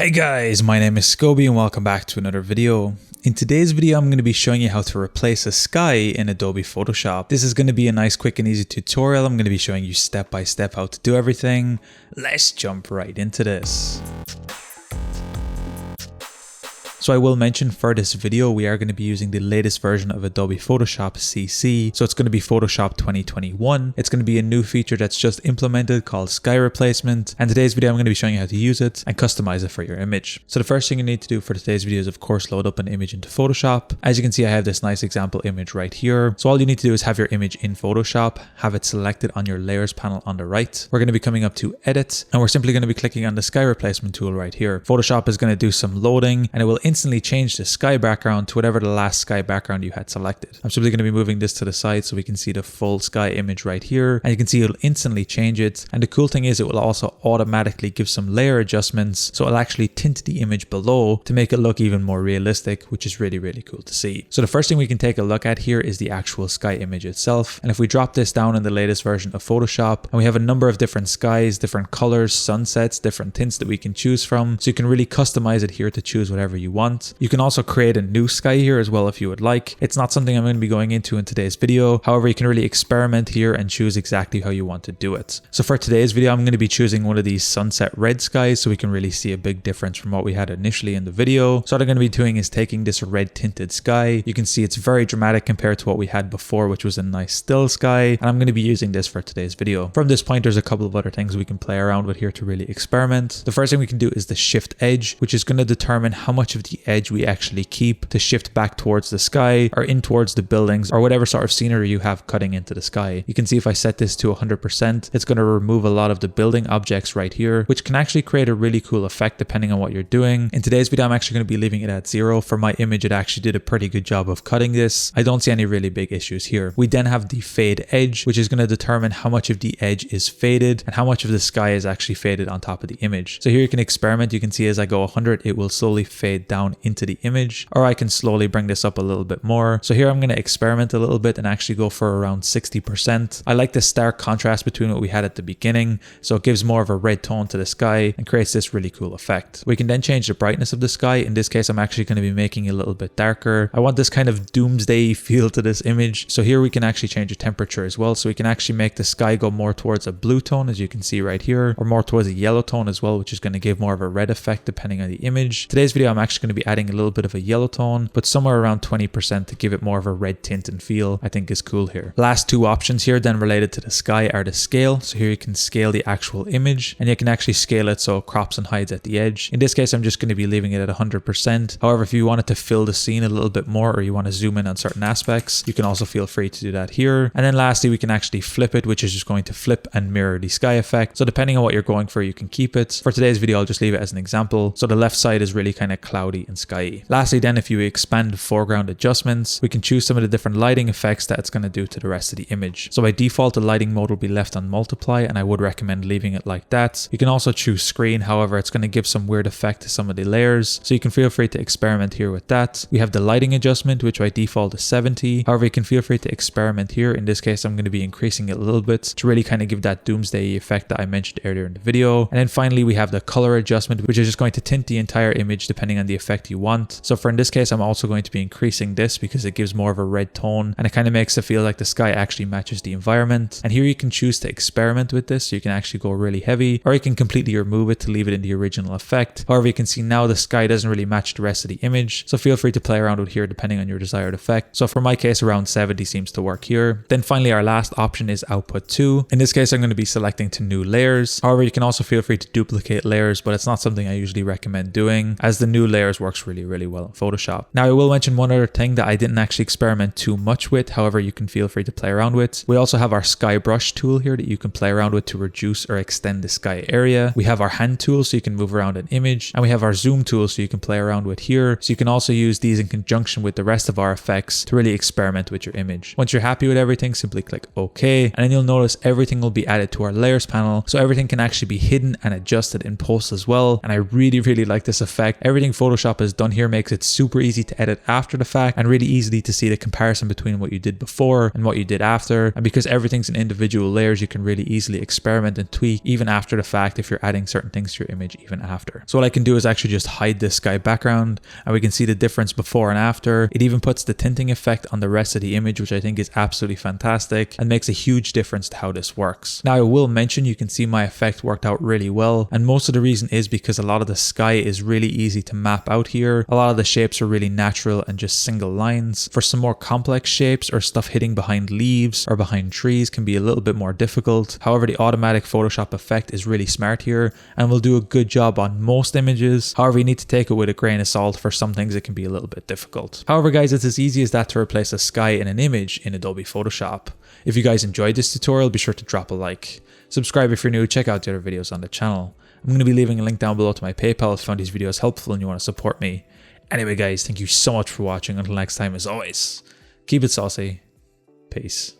Hey guys, my name is Scoby and welcome back to another video. In today's video, I'm going to be showing you how to replace a sky in Adobe Photoshop. This is going to be a nice, quick and easy tutorial. I'm going to be showing you step by step how to do everything. Let's jump right into this. So I will mention for this video, we are going to be using the latest version of Adobe Photoshop CC. So it's going to be Photoshop 2021. It's going to be a new feature that's just implemented called sky replacement. And today's video, I'm going to be showing you how to use it and customize it for your image. So the first thing you need to do for today's video is of course load up an image into Photoshop. As you can see, I have this nice example image right here. So all you need to do is have your image in Photoshop, have it selected on your layers panel on the right. We're going to be coming up to edit and we're simply going to be clicking on the sky replacement tool right here. Photoshop is going to do some loading and it will instantly change the sky background to whatever the last sky background you had selected. I'm simply going to be moving this to the side so we can see the full sky image right here, and you can see it'll instantly change it. And the cool thing is it will also automatically give some layer adjustments, so it'll actually tint the image below to make it look even more realistic, which is really cool to see. So the first thing we can take a look at here is the actual sky image itself, and if we drop this down in the latest version of Photoshop, and we have a number of different skies, different colors, sunsets, different tints that we can choose from, so you can really customize it here to choose whatever you want. You can also create a new sky here as well if you would like. It's not something I'm going to be going into in today's video. However, you can really experiment here and choose exactly how you want to do it. So for today's video, I'm going to be choosing one of these sunset red skies so we can really see a big difference from what we had initially in the video. So what I'm going to be doing is taking this red tinted sky. You can see it's very dramatic compared to what we had before, which was a nice still sky. And I'm going to be using this for today's video. From this point, there's a couple of other things we can play around with here to really experiment. The first thing we can do is the shift edge, which is going to determine how much of the edge we actually keep to shift back towards the sky or in towards the buildings or whatever sort of scenery you have cutting into the sky. You can see if I set this to 100%, it's going to remove a lot of the building objects right here, which can actually create a really cool effect depending on what you're doing. In today's video, I'm actually going to be leaving it at 0. For my image, it actually did a pretty good job of cutting this. I don't see any really big issues here. We then have the fade edge, which is going to determine how much of the edge is faded and how much of the sky is actually faded on top of the image. So here you can experiment. You can see as I go 100, it will slowly fade down into the image, or I can slowly bring this up a little bit more. So here I'm going to experiment a little bit and actually go for around 60%. I like the stark contrast between what we had at the beginning, so it gives more of a red tone to the sky and creates this really cool effect. We can then change the brightness of the sky. In this case, I'm actually going to be making it a little bit darker. I want this kind of doomsday feel to this image. So here we can actually change the temperature as well. So we can actually make the sky go more towards a blue tone, as you can see right here, or more towards a yellow tone as well, which is going to give more of a red effect depending on the image. Today's video, I'm actually going to be adding a little bit of a yellow tone, but somewhere around 20% to give it more of a red tint and feel, I think is cool here. Last two options here then related to the sky are the scale. So here you can scale the actual image and you can actually scale it so it crops and hides at the edge. In this case, I'm just going to be leaving it at 100%. However, if you wanted to fill the scene a little bit more or you want to zoom in on certain aspects, you can also feel free to do that here. And then lastly, we can actually flip it, which is just going to flip and mirror the sky effect. So depending on what you're going for, you can keep it. For today's video, I'll just leave it as an example. So the left side is really kind of cloudy and skyey. Lastly, then if you expand foreground adjustments, we can choose some of the different lighting effects that it's going to do to the rest of the image. So by default, the lighting mode will be left on multiply, and I would recommend leaving it like that. You can also choose screen. However, it's going to give some weird effect to some of the layers, so you can feel free to experiment here with that. We have the lighting adjustment, which by default is 70. However, you can feel free to experiment here. In this case, I'm going to be increasing it a little bit to really kind of give that doomsday effect that I mentioned earlier in the video. And then finally, we have the color adjustment, which is just going to tint the entire image depending on the effect you want. So for in this case, I'm also going to be increasing this because it gives more of a red tone and it kind of makes it feel like the sky actually matches the environment. And here you can choose to experiment with this. So you can actually go really heavy, or you can completely remove it to leave it in the original effect. However, you can see now the sky doesn't really match the rest of the image. So feel free to play around with here depending on your desired effect. So for my case, around 70 seems to work here. Then finally, our last option is output 2. In this case, I'm going to be selecting to new layers. However, you can also feel free to duplicate layers, but it's not something I usually recommend doing as the new layers works really well in Photoshop. Now, I will mention one other thing that I didn't actually experiment too much with. However, you can feel free to play around with. We also have our sky brush tool here that you can play around with to reduce or extend the sky area. We have our hand tool so you can move around an image, and we have our zoom tool so you can play around with here. So you can also use these in conjunction with the rest of our effects to really experiment with your image. Once you're happy with everything, simply click OK, and then you'll notice everything will be added to our layers panel, so everything can actually be hidden and adjusted in post as well. And I really like this effect. Everything Photoshop Photoshop has done here makes it super easy to edit after the fact and really easily to see the comparison between what you did before and what you did after. And because everything's in individual layers, you can really easily experiment and tweak even after the fact if you're adding certain things to your image even after. So what I can do is actually just hide this sky background and we can see the difference before and after. It even puts the tinting effect on the rest of the image, which I think is absolutely fantastic and makes a huge difference to how this works. Now I will mention you can see my effect worked out really well, and most of the reason is because a lot of the sky is really easy to map out here. A lot of the shapes are really natural and just single lines. For some more complex shapes or stuff hiding behind leaves or behind trees can be a little bit more difficult. However, the automatic Photoshop effect is really smart here and will do a good job on most images. However, you need to take it with a grain of salt. For some things it can be a little bit difficult. However guys, it's as easy as that to replace a sky in an image in Adobe Photoshop. If you guys enjoyed this tutorial, be sure to drop a like. Subscribe if you're new, check out the other videos on the channel. I'm going to be leaving a link down below to my PayPal if you found these videos helpful and you want to support me. Anyway guys, thank you so much for watching. Until next time, as always, keep it saucy. Peace.